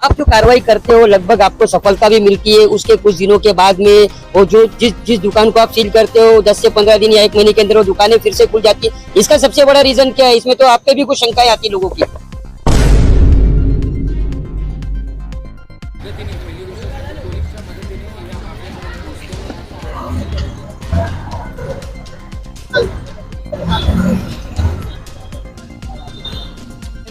आप जो कार्रवाई करते हो लगभग आपको सफलता भी मिलती है। उसके कुछ दिनों के बाद में वो जो जिस दुकान को आप सील करते हो 10 से 15 दिन या 1 महीने के अंदर वो दुकानें फिर से खुल जाती है। इसका सबसे बड़ा रीजन क्या है? इसमें तो आप पे भी कुछ शंकाएं आती लोगों की।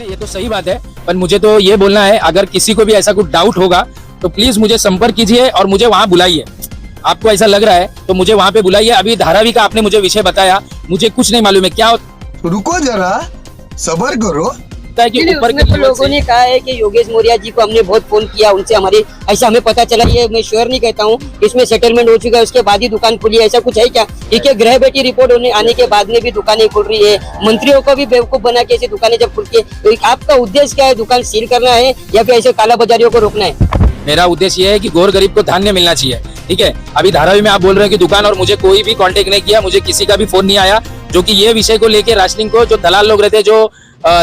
ये तो सही बात है, पर मुझे तो ये बोलना है, अगर किसी को भी ऐसा कुछ डाउट होगा तो प्लीज मुझे संपर्क कीजिए और मुझे वहां बुलाइए। आपको ऐसा लग रहा है तो मुझे वहां पे बुलाइए। अभी धारावी का आपने मुझे विषय बताया, मुझे कुछ नहीं मालूम है क्या रुको जरा, सबर करो। होता है कि ऊपर के तो लोगों ने कहा है कि योगेश मौर्य जी को हमने बहुत फोन किया, उनसे हमारी ऐसा हमें पता चला। ये मैं श्योर नहीं कहता हूँ, इसमें सेटलमेंट हो चुका है, उसके बाद ही दुकान खुली है, ऐसा कुछ है क्या? ठीक है, गृह बेटी रिपोर्ट होने आने के बाद में भी दुकानें खुल रही है। मंत्रियों को भी बेवकूफ बना के ऐसी दुकानें जब खुलती है, तो आपका उद्देश्य क्या है? दुकान सील करना है या फिर ऐसे काला बाजारियों को रोकना है? मेरा उद्देश्य ये है कि गौर गरीब को धान्य मिलना चाहिए। ठीक है, अभी धारावी में आप बोल रहे हैं कि दुकान, और मुझे कोई भी कांटेक्ट नहीं किया, मुझे किसी का भी फोन नहीं आया जो कि ये विषय को लेके राशनिंग को जो दलाल लोग रहते हैं, जो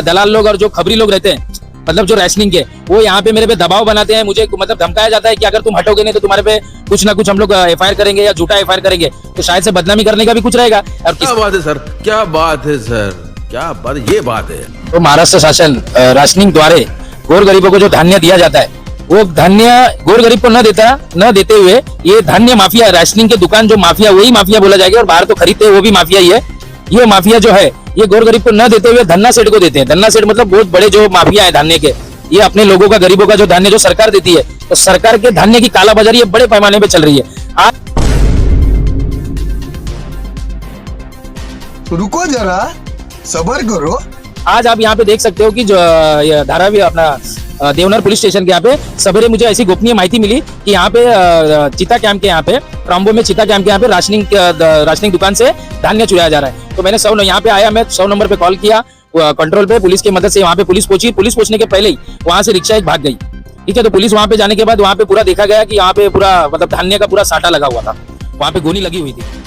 दलाल लोग और जो खबरी लोग रहते हैं, मतलब जो राशनिंग के, वो यहाँ पे मेरे पे दबाव बनाते हैं। मुझे मतलब धमकाया जाता है कि अगर तुम हटोगे नहीं तो तुम्हारे पे कुछ ना कुछ हम लोग एफआईआर करेंगे या झूठा एफआईआर करेंगे, तो शायद से बदनामी करने का भी कुछ रहेगा। और क्या बात है सर, क्या बात है सर, क्या बात, ये बात है। तो महाराष्ट्र शासन राशनिंग द्वारे गौर गरीबों को जो धान्य दिया जाता है, वो धान्य गौर गरीब को न देते हुए ये धान्य माफिया, राशनिंग के दुकान जो माफिया, वही माफिया बोला जाएगा, और बाहर तो खरीदते हैं वो भी माफिया ही है। ये माफिया जो है ये गौर गरीब को न देते हुए धन्ना सेठ को देते हैं। धन्ना सेठ मतलब बहुत बड़े जो माफिया है धान्य के, ये अपने लोगों का, गरीबों का जो धान्य जो सरकार देती है, तो सरकार के धान्य की कालाबाजारी बड़े पैमाने पे चल रही है। आज रुको जरा, सबर करो। आज आप यहाँ पे देख सकते हो कि जो धारावी अपना देवनार पुलिस स्टेशन के यहाँ पे सवेरे मुझे ऐसी गोपनीय माहिती मिली कि यहाँ पे चिता कैंप के यहाँ पे, ट्राम्बो में चिता कैंप के यहाँ पे राशनिंग दुकान से धान्य चुराया जा रहा है। तो मैंने यहाँ पे आया, मैं 100 नंबर पे कॉल किया कंट्रोल पे, पुलिस की मदद से वहाँ पे पुलिस पहुंची। पुलिस पहुंचने के पहले ही वहां से रिक्शा एक भाग गई। ठीक है, तो पुलिस वहां पे जाने के बाद वहां पे पूरा देखा गया कि यहाँ पे पूरा मतलब धान्य का पूरा साटा लगा हुआ था, वहां पे गोली लगी हुई थी।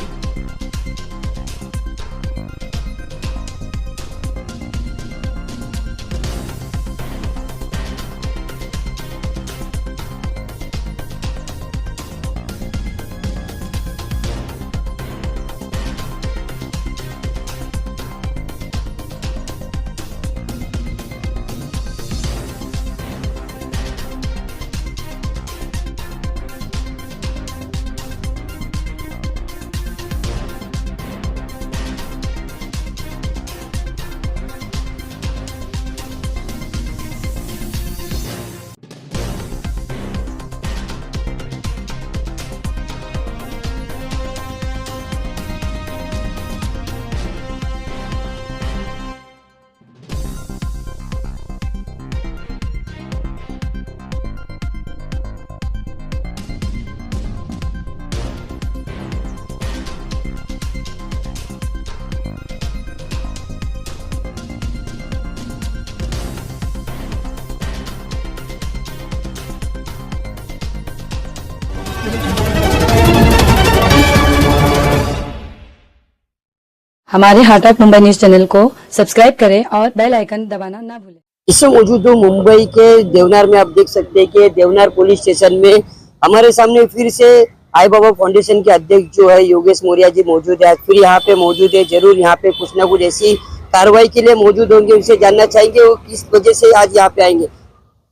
हमारे हाटक मुंबई न्यूज चैनल को सब्सक्राइब करें और बेल आइकन दबाना ना भूलें। इससे मौजूद हूँ मुंबई के देवनार में। आप देख सकते हैं कि देवनार पुलिस स्टेशन में हमारे सामने फिर से आई बाबा फाउंडेशन के अध्यक्ष जो है योगेश मौर्य जी मौजूद है। फिर यहाँ पे मौजूद है, जरूर यहाँ पे कुछ ना कुछ ऐसी कार्रवाई के लिए मौजूद होंगे। उनसे जानना चाहेंगे वो किस वजह से आज यहाँ पे आएंगे।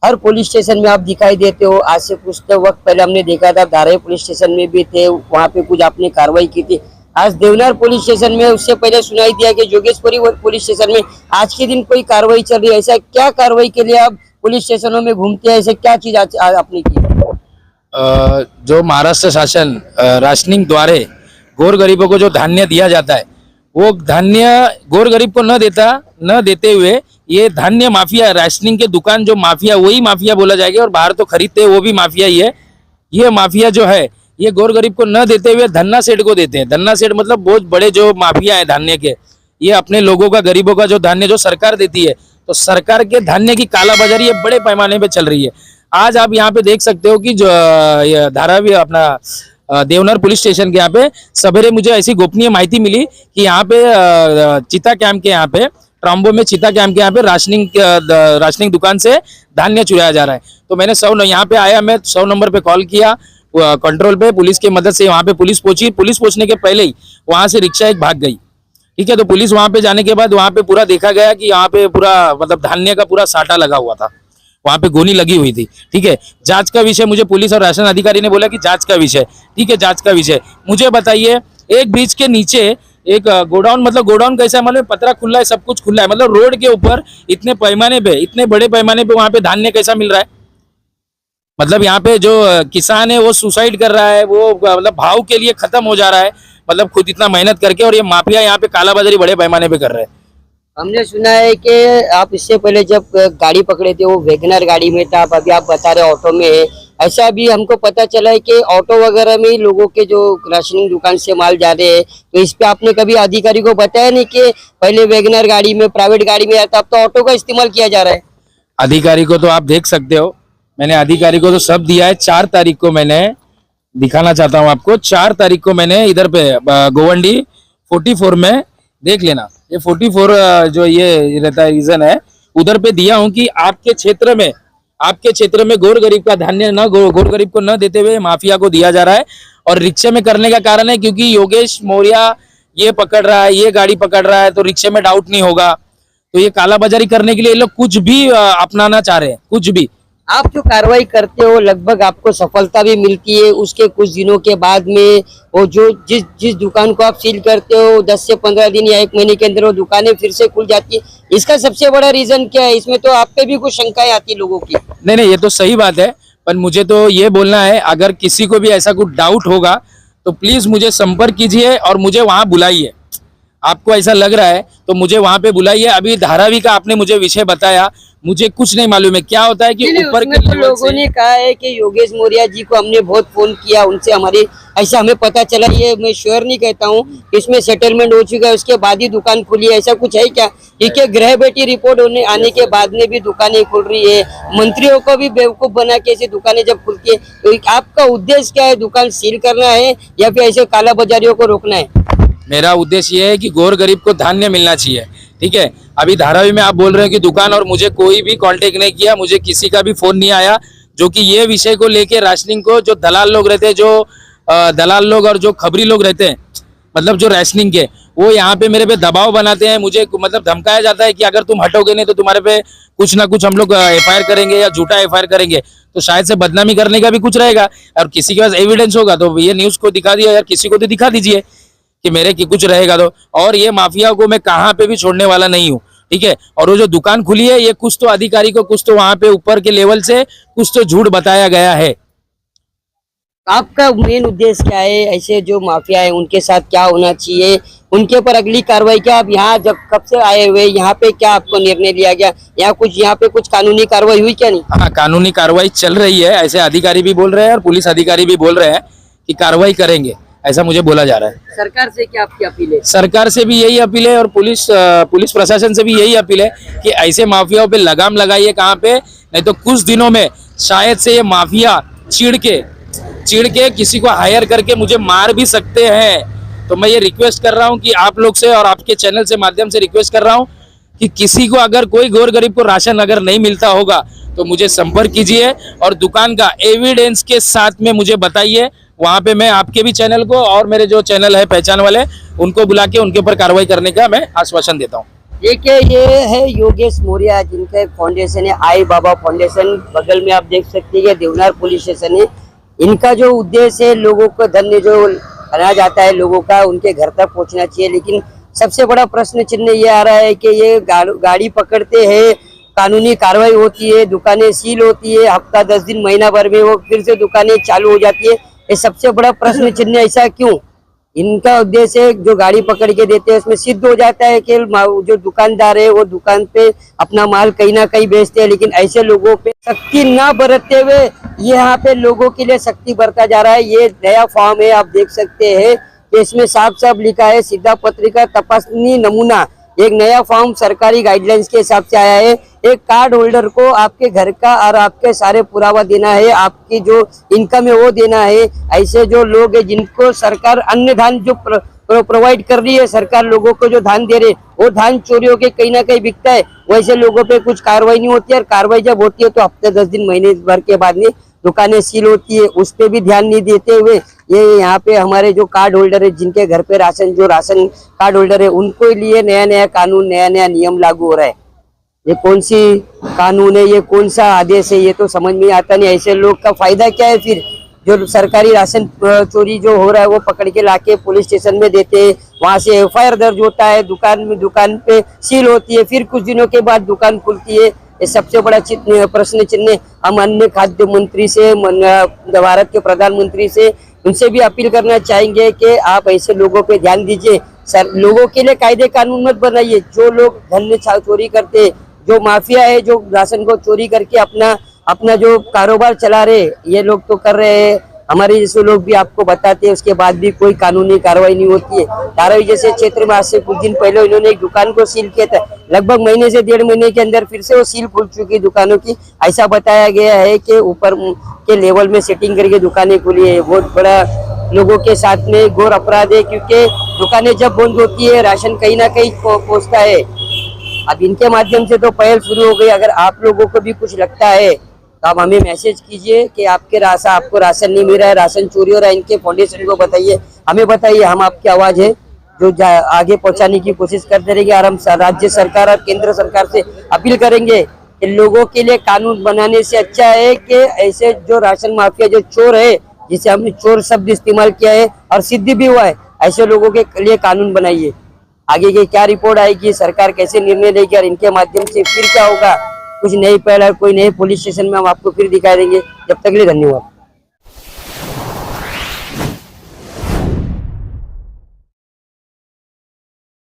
हर पुलिस स्टेशन में आप दिखाई देते हो। आज से कुछ वक्त पहले हमने देखा था धारावी पुलिस स्टेशन में भी थे, वहाँ पे कुछ आपने कार्रवाई की थी। आज देवनार पुलिस स्टेशन में उससे पहले सुनाई दिया कि जोगेश्वरी पुलिस स्टेशन में आज के दिन कोई कार्रवाई चल रही है। ऐसा क्या कार्रवाई के लिए आप पुलिस स्टेशनों में घूमते हैं? ऐसे क्या चीज आपने की? जो महाराष्ट्र शासन राशनिंग द्वारे गौर गरीबों को जो धान्य दिया जाता है, वो धान्य गौर गरीब को न देते हुए ये धान्य माफिया, राशनिंग के दुकान जो माफिया, वही माफिया बोला जाएगा, और बाहर तो खरीदते हैं वो भी माफिया ही है। ये माफिया जो है ये गौर गरीब को न देते हुए धन्ना सेठ को देते हैं। धन्ना सेठ मतलब बहुत बड़े जो माफिया है धान्य के, ये अपने लोगों का, गरीबों का जो धान्य जो सरकार देती है, तो सरकार के धान्य की कालाबाजारी ये बड़े पैमाने पे चल रही है। आज आप यहाँ पे देख सकते हो कि जो धारावी अपना देवनार पुलिस स्टेशन के यहाँ पे सवेरे मुझे ऐसी गोपनीय माहिती मिली कि यहाँ पे चिता कैंप के यहाँ पे ट्राम्बो में चिता कैंप के यहाँ पे राशनिंग दुकान से धान्य चुराया जा रहा है। तो मैंने यहाँ पे आया, मैं 100 नंबर पे कॉल किया कंट्रोल पे, पुलिस की मदद से वहाँ पे पुलिस पहुंची। पुलिस पहुंचने के पहले ही वहां से रिक्शा एक भाग गई, ठीक है। तो पुलिस वहां पे जाने के बाद वहां पे पूरा देखा गया कि यहाँ पे पूरा मतलब धान्य का पूरा साटा लगा हुआ था, वहां पे गोनी लगी हुई थी, ठीक है। जांच का विषय मुझे पुलिस और राशन अधिकारी ने बोला कि जांच का विषय, ठीक है, जांच का विषय। मुझे बताइए, एक ब्रिज के नीचे एक गोडाउन, मतलब गोडाउन कैसा है मालूम है, पतरा खुला है, सब कुछ खुला है, मतलब रोड के ऊपर इतने पैमाने पे, इतने बड़े पैमाने पे वहां पे धान्य कैसा मिल रहा है। मतलब यहाँ पे जो किसान है वो सुसाइड कर रहा है, वो मतलब भाव के लिए खत्म हो जा रहा है, मतलब खुद इतना मेहनत करके, और ये माफिया यहाँ पे कालाबाजारी बड़े पैमाने पे कर रहे हैं। हमने सुना है कि आप इससे पहले जब गाड़ी पकड़े थे वो वैगनर गाड़ी में था, अभी आप बता रहे ऑटो में है। ऐसा भी हमको पता चला है कि ऑटो वगैरह में ही लोगों के जो राशनिंग दुकान से माल जा रहे हैं। तो इस पे आपने कभी अधिकारी को बताया नहीं कि पहले वैगनर गाड़ी में, प्राइवेट गाड़ी में आता, अब तो ऑटो का इस्तेमाल किया जा रहा है। अधिकारी को तो आप देख सकते हो, मैंने अधिकारी को तो सब दिया है। 4 तारीख को मैंने दिखाना चाहता हूँ आपको, 4 तारीख को मैंने इधर पे गोवंडी 44 में देख लेना, ये 44 जो ये रहता है रीजन है, उधर पे दिया हूँ कि आपके क्षेत्र में गोर गरीब का धान्य न गोर गरीब को न देते हुए माफिया को दिया जा रहा है। और रिक्शे में करने का कारण है क्योंकि योगेश मौर्य ये पकड़ रहा है, ये गाड़ी पकड़ रहा है, तो रिक्शे में डाउट नहीं होगा। तो ये कालाबाजारी करने के लिए ये लोग कुछ भी अपनाना चाह रहे हैं, कुछ भी। आप जो कार्रवाई करते हो लगभग आपको सफलता भी मिलती है, उसके कुछ दिनों के बाद में वो जो जिस दुकान को आप सील करते हो 10 से 15 दिन या 1 महीने के अंदर वो दुकानें फिर से खुल जाती है। इसका सबसे बड़ा रीजन क्या है? इसमें तो आप पे भी कुछ शंकाएं आती है लोगों की। नहीं, ये तो सही बात है, पर मुझे तो ये बोलना है, अगर किसी को भी ऐसा कुछ डाउट होगा तो प्लीज मुझे संपर्क कीजिए और मुझे वहां बुलाइए। आपको ऐसा लग रहा है तो मुझे वहां पे बुलाइए। अभी धारावी का आपने मुझे विषय बताया, मुझे कुछ नहीं मालूम है क्या होता है कि ऊपर के तो लोगों ने कहा है कि योगेश मौर्य जी को हमने बहुत फोन किया, उनसे हमारी ऐसा हमें पता चला, ये मैं श्योर नहीं कहता हूँ, इसमें सेटलमेंट हो चुका है, उसके बाद ही दुकान खुली है, ऐसा कुछ है क्या? क्योंकि गृह बेटी रिपोर्ट आने के बाद में भी दुकानें खुल रही है, मंत्रियों को भी बेवकूफ बना के ऐसी दुकानें जब खुलती है, तो आपका उद्देश्य क्या है? दुकान सील करना है या फिर ऐसे कालाबाजारियों को रोकना है? मेरा उद्देश्य ये है कि गोर गरीब को धान्य मिलना चाहिए, ठीक है। अभी धारावी में आप बोल रहे हैं कि दुकान, और मुझे कोई भी कांटेक्ट नहीं किया, मुझे किसी का भी फोन नहीं आया जो कि ये विषय को लेके राशनिंग को, जो दलाल लोग रहते हैं, जो दलाल लोग और जो खबरी लोग रहते हैं, मतलब जो राशनिंग के, वो यहाँ पे मेरे पे दबाव बनाते हैं, मुझे मतलब धमकाया जाता है कि अगर तुम हटोगे नहीं तो तुम्हारे पे कुछ ना कुछ हम लोग FIR करेंगे या झूठा FIR करेंगे। तो शायद से बदनामी करने का भी कुछ रहेगा, और किसी के पास एविडेंस होगा तो ये न्यूज को दिखा दिया यार, किसी को तो दिखा दीजिए कि मेरे की कुछ रहेगा तो। और ये माफिया को मैं कहाँ पे भी छोड़ने वाला नहीं हूँ, ठीक है। और वो जो दुकान खुली है, ये कुछ तो अधिकारी को, कुछ तो वहां पे ऊपर के लेवल से कुछ तो झूठ बताया गया है। आपका मेन उद्देश्य क्या है? ऐसे जो माफिया है उनके साथ क्या होना चाहिए, उनके ऊपर अगली कार्रवाई क्या? आप यहाँ जब कब से आए हुए, यहाँ पे क्या आपको निर्णय लिया गया? यहाँ पे कुछ कानूनी कार्रवाई हुई क्या? नहीं, हाँ, कानूनी कार्रवाई चल रही है, ऐसे अधिकारी भी बोल रहे हैं और पुलिस अधिकारी भी बोल रहे हैं कि कार्रवाई करेंगे, ऐसा मुझे बोला जा रहा है। सरकार से क्या आपकी अपील है? सरकार से भी यही अपील है और पुलिस प्रशासन से भी यही अपील है कि ऐसे माफियाओं पे लगाम लगाइए कहाँ पे, नहीं तो कुछ दिनों में शायद से ये माफिया चिढ़ के किसी को हायर करके मुझे मार भी सकते हैं। तो मैं ये रिक्वेस्ट कर रहा हूँ कि आप लोग से और आपके चैनल से माध्यम से रिक्वेस्ट कर रहा हूँ कि किसी को अगर कोई गोर गरीब को राशन अगर नहीं मिलता होगा तो मुझे संपर्क कीजिए और दुकान का एविडेंस के साथ में मुझे बताइए। वहां पे मैं आपके भी चैनल को और मेरे जो चैनल है पहचान वाले, उनको बुला के उनके ऊपर कार्रवाई करने का मैं आश्वासन देता हूँ। देखिए, ये है योगेश मौर्य, जिनका फाउंडेशन है आई बाबा फाउंडेशन। बगल में आप देख सकते हैं देवनार पुलिस स्टेशन है। इनका जो उद्देश्य है, लोगों को धन्य जो बनाया जाता है लोगों का, उनके घर तक पहुंचना चाहिए। लेकिन सबसे बड़ा प्रश्न चिन्ह ये आ रहा है कि ये गाड़ी पकड़ते हैं, कानूनी कार्रवाई होती है, दुकानें सील होती है, हफ्ता 10 दिन महीना भर में वो फिर से दुकानें चालू हो जाती है। ये सबसे बड़ा प्रश्न चिन्ह, ऐसा क्यों? इनका उद्देश्य जो गाड़ी पकड़ के देते हैं उसमें सिद्ध हो जाता है कि जो दुकानदार है वो दुकान पे अपना माल कहीं ना कहीं बेचते हैं। लेकिन ऐसे लोगों पे सख्ती ना बरतते हुए यहाँ पे लोगों के लिए सख्ती बरता जा रहा है। ये नया फॉर्म है, आप देख सकते हैं कि इसमें साफ साफ लिखा है सीधा पत्रिका तपासनी नमूना। एक नया फॉर्म सरकारी गाइडलाइंस के हिसाब से आया है। एक कार्ड होल्डर को आपके घर का और आपके सारे पुरावा देना है, आपकी जो इनकम है वो देना है। ऐसे जो लोग हैं जिनको सरकार अन्य धान जो प्रोवाइड कर रही है सरकार लोगों को, जो धान दे रहे वो धान चोरी होके कहीं ना कहीं बिकता है, वैसे लोगों पे कुछ कार्रवाई नहीं होती है। और कार्रवाई जब होती है तो हफ्ते 10 दिन महीने भर के बाद में दुकानें सील होती है, उस पे भी ध्यान नहीं देते हुए ये यहाँ पे हमारे जो कार्ड होल्डर है, जिनके घर पे राशन कार्ड होल्डर है, उनको लिए नया नया कानून, नया नया नियम लागू हो रहा है। ये कौन सी कानून है, ये कौन सा आदेश है, ये तो समझ में आता नहीं। ऐसे लोग का फायदा क्या है फिर? जो सरकारी राशन चोरी जो हो रहा है वो पकड़ के लाके पुलिस स्टेशन में देते हैं, वहां से एफआईआर दर्ज होता है, दुकान पे सील होती है, फिर कुछ दिनों के बाद दुकान खुलती है। ये सबसे बड़ा प्रश्न चिन्ह हम अन्य खाद्य मंत्री से, भारत के प्रधानमंत्री से, उनसे भी अपील करना चाहेंगे कि आप ऐसे लोगों पे ध्यान दीजिए। सर, लोगों के लिए कायदे कानून मत बनाइए। जो लोग धन चोरी करते, जो माफिया है, जो राशन को चोरी करके अपना जो कारोबार चला रहे, ये लोग तो कर रहे हैं। हमारे जैसे लोग भी आपको बताते हैं, उसके बाद भी कोई कानूनी कार्रवाई नहीं होती है। धारावी जैसे क्षेत्र में आज से कुछ दिन पहले इन्होंने एक दुकान को सील किया था, लगभग महीने से 1.5 महीने के अंदर फिर से वो सील खुल चुकी दुकानों की। ऐसा बताया गया है कि ऊपर के लेवल में सेटिंग करके दुकानें खुली है। बहुत बड़ा लोगों के साथ में घोर अपराध है, क्योंकि दुकानें जब बंद होती है राशन कहीं ना कहीं पहुंचता है। अब इनके माध्यम से तो पहल शुरू हो गई। अगर आप लोगों को भी कुछ लगता है तो आप हमें मैसेज कीजिए कि आपको राशन नहीं मिल रहा है, राशन चोरी हो रहा है, इनके फाउंडेशन को बताइए, हमें बताइए। हम आपकी आवाज है जो आगे पहुंचाने की कोशिश करते रहेंगे। और हम राज्य सरकार और केंद्र सरकार से अपील करेंगे कि लोगों के लिए कानून बनाने से अच्छा है कि ऐसे जो राशन माफिया, जो चोर है, जिसे हमने चोर शब्द इस्तेमाल किया है और सिद्ध भी हुआ है, ऐसे लोगों के लिए कानून बनाइए। आगे की क्या रिपोर्ट आएगी, सरकार कैसे निर्णय लेगी और इनके माध्यम से फिर क्या होगा, कुछ नई पहल, कोई नए पुलिस स्टेशन में हम आपको फिर दिखाई देंगे। जब तक के लिए धन्यवाद।